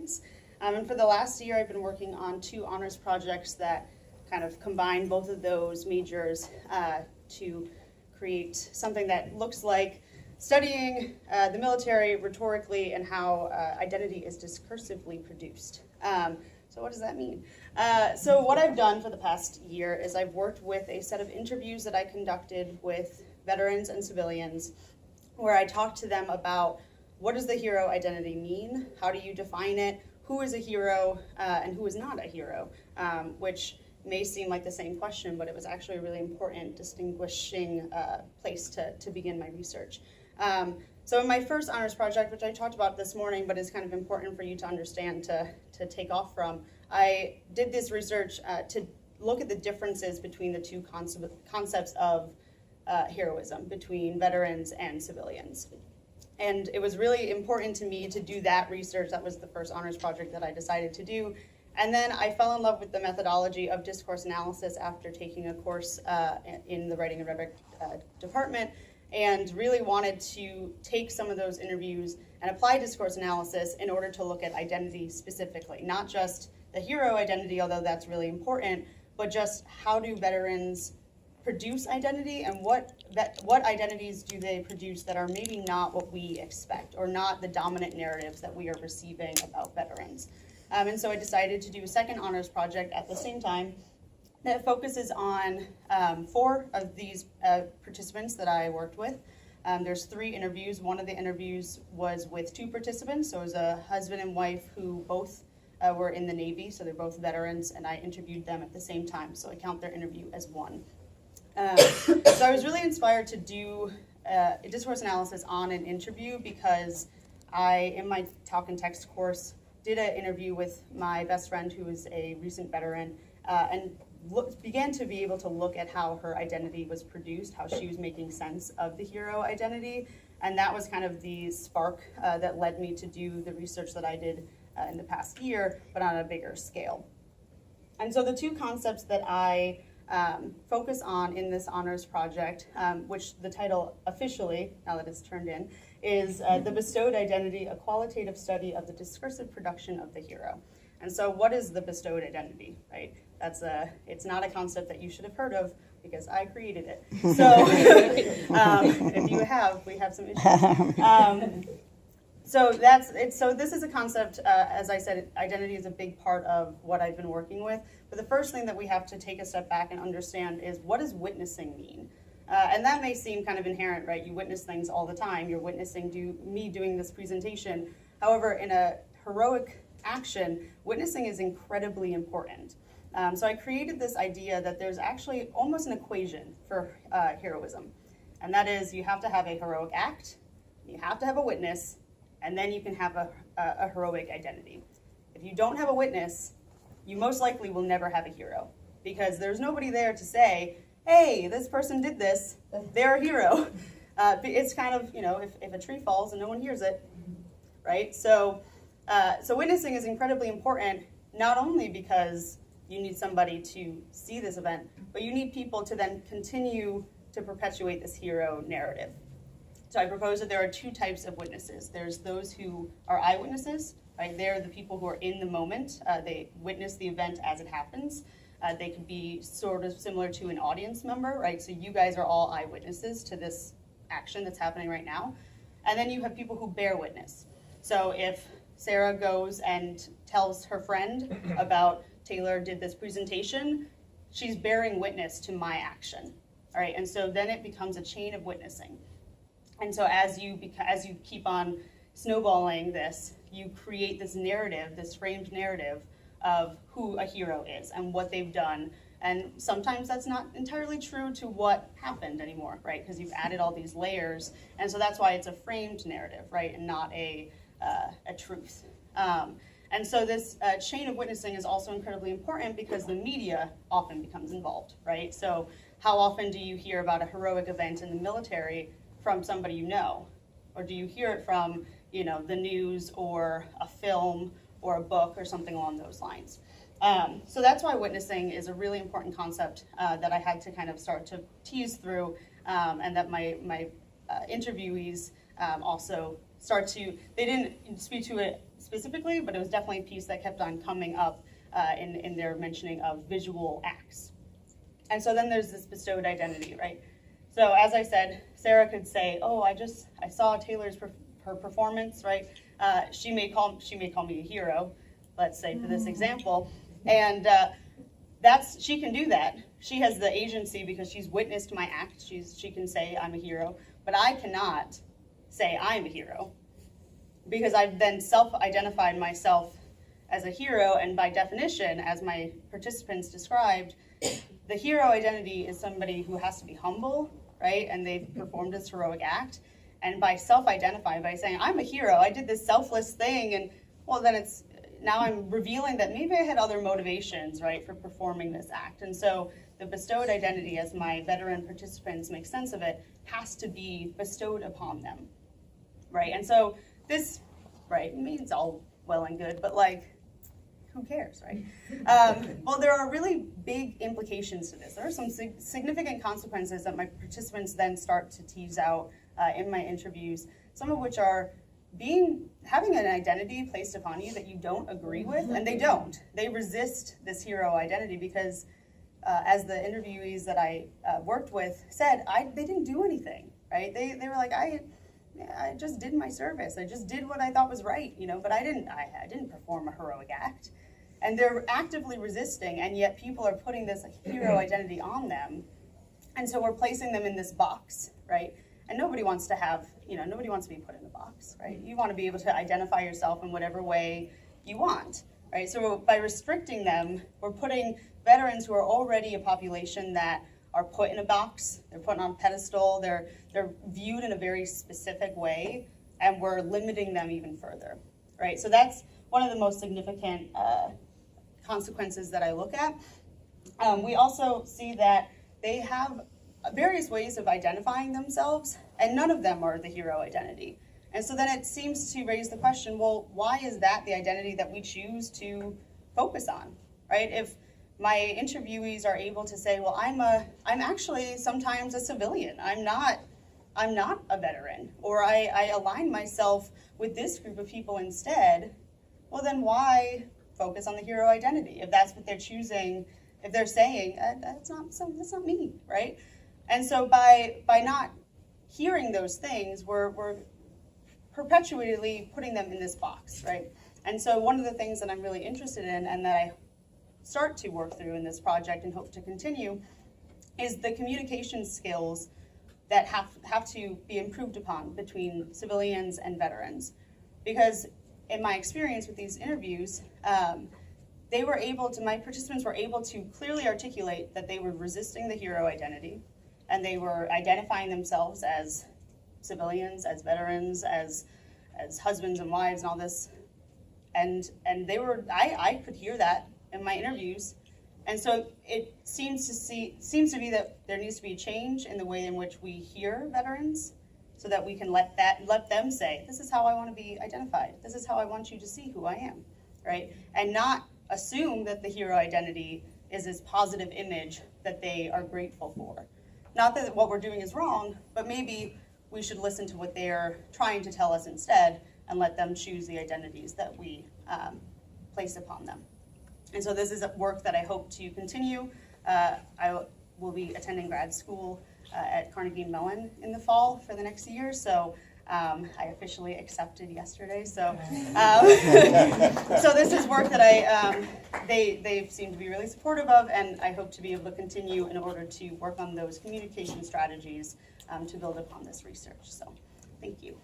veterans. And for the last year, I've been working on 2 honors projects that kind of combine both of those majors to create something that looks like studying the military rhetorically and how identity is discursively produced. So what does that mean? So what I've done for the past year is I've worked with a set of interviews that I conducted with veterans and civilians, where I talked to them about what does the hero identity mean, how do you define it, who is a hero and who is not a hero, which may seem like the same question, but it was actually a really important distinguishing place to begin my research. So in my first honors project, which I talked about this morning, but is kind of important for you to understand to take off from, I did this research to look at the differences between the 2 concepts of heroism between veterans and civilians. And it was really important to me to do that research. That was the first honors project that I decided to do. And then I fell in love with the methodology of discourse analysis after taking a course in the Writing and Rhetoric department, and really wanted to take some of those interviews and apply discourse analysis in order to look at identity specifically, not just the hero identity, although that's really important, but just how do veterans produce identity, and what identities do they produce that are maybe not what we expect, or not the dominant narratives that we are receiving about veterans. And so I decided to do a second honors project at the same time that focuses on 4 of these participants that I worked with. There's 3 interviews. One of the interviews was with 2 participants, so it was a husband and wife who both were in the Navy, so they're both veterans, and I interviewed them at the same time, so I count their interview as 1. So I was really inspired to do a discourse analysis on an interview because I, in my talk and text course, did an interview with my best friend who is a recent veteran and began to be able to look at how her identity was produced, how she was making sense of the hero identity. And that was kind of the spark that led me to do the research that I did in the past year, but on a bigger scale. And so the 2 concepts that I focus on in this honors project, which the title officially, now that it's turned in, is The Bestowed Identity, a Qualitative Study of the Discursive Production of the Hero. And so what is the bestowed identity, right? It's not a concept that you should have heard of because I created it. So if you have, we have some issues. So this is a concept, as I said, identity is a big part of what I've been working with. But the first thing that we have to take a step back and understand is, what does witnessing mean? And that may seem kind of inherent, right? You witness things all the time. You're witnessing me doing this presentation. However, in a heroic action, witnessing is incredibly important. So I created this idea that there's actually almost an equation for heroism. And that is, you have to have a heroic act, you have to have a witness, and then you can have a heroic identity. If you don't have a witness, you most likely will never have a hero, because there's nobody there to say, hey, this person did this, they're a hero. It's kind of, if a tree falls and no one hears it, right? So witnessing is incredibly important, not only because you need somebody to see this event, but you need people to then continue to perpetuate this hero narrative. So I propose that there are 2 types of witnesses. There's those who are eyewitnesses, right? They're the people who are in the moment. They witness the event as it happens. They could be sort of similar to an audience member, right? So you guys are all eyewitnesses to this action that's happening right now. And then you have people who bear witness. So if Sarah goes and tells her friend about Taylor did this presentation, she's bearing witness to my action, all right? And so then it becomes a chain of witnessing. And so as you keep on snowballing this, you create this narrative, this framed narrative of who a hero is and what they've done. And sometimes that's not entirely true to what happened anymore, right? Because you've added all these layers. And so that's why it's a framed narrative, right? And not a truth. And so this chain of witnessing is also incredibly important because the media often becomes involved, right? So how often do you hear about a heroic event in the military from somebody you know? Or do you hear it from, the news or a film or a book or something along those lines? So that's why witnessing is a really important concept that I had to kind of start to tease through, and that my interviewees also start to, they didn't speak to it specifically, but it was definitely a piece that kept on coming up in their mentioning of visual acts. And so then there's this bestowed identity, right? So as I said, Sarah could say, oh, I saw Taylor's her performance, right? She may call me a hero, let's say for this example, and she can do that. She has the agency because she's witnessed my act. She can say I'm a hero, but I cannot say I'm a hero because I've then self-identified myself as a hero, and by definition, as my participants described, the hero identity is somebody who has to be humble, right? And they've performed this heroic act. And by self-identifying, by saying, I'm a hero, I did this selfless thing, and well, then now I'm revealing that maybe I had other motivations, right, for performing this act. And so the bestowed identity, as my veteran participants make sense of it, has to be bestowed upon them, right? And so this, right, means all well and good, but like, who cares, right? Well, there are really big implications to this. There are some significant consequences that my participants then start to tease out in my interviews, some of which are having an identity placed upon you that you don't agree with, and they don't. They resist this hero identity because, as the interviewees that I worked with said, they didn't do anything, right? They were like, I just did my service. I just did what I thought was right, but I didn't perform a heroic act. And they're actively resisting, and yet people are putting this hero identity on them. And so we're placing them in this box, right? And nobody wants to be put in a box, right? You want to be able to identify yourself in whatever way you want, right? So by restricting them, we're putting veterans who are already a population that are put in a box, they're put on a pedestal, they're viewed in a very specific way, and we're limiting them even further, right? So that's one of the most significant consequences that I look at. We also see that they have various ways of identifying themselves, and none of them are the hero identity. And so then it seems to raise the question, well, why is that the identity that we choose to focus on, right? If my interviewees are able to say, well, I'm actually sometimes a civilian, I'm not a veteran, or I align myself with this group of people instead, well, then why focus on the hero identity if that's what they're choosing, if they're saying, that's not me, right? And so by not hearing those things, we're perpetually putting them in this box, right? And so one of the things that I'm really interested in and that I start to work through in this project and hope to continue is the communication skills that have to be improved upon between civilians and veterans. Because in my experience with these interviews, my participants were able to clearly articulate that they were resisting the hero identity, and they were identifying themselves as civilians, as veterans, as husbands and wives and all this. And I could hear that in my interviews. And so it seems to be that there needs to be a change in the way in which we hear veterans, so that we can let them say, this is how I want to be identified. This is how I want you to see who I am, right? And not assume that the hero identity is this positive image that they are grateful for. Not that what we're doing is wrong, but maybe we should listen to what they're trying to tell us instead and let them choose the identities that we place upon them. And so this is work that I hope to continue. I will be attending grad school at Carnegie Mellon in the fall for the next year, so I officially accepted yesterday. So, so this is work that they seem to be really supportive of, and I hope to be able to continue in order to work on those communication strategies to build upon this research. So, thank you.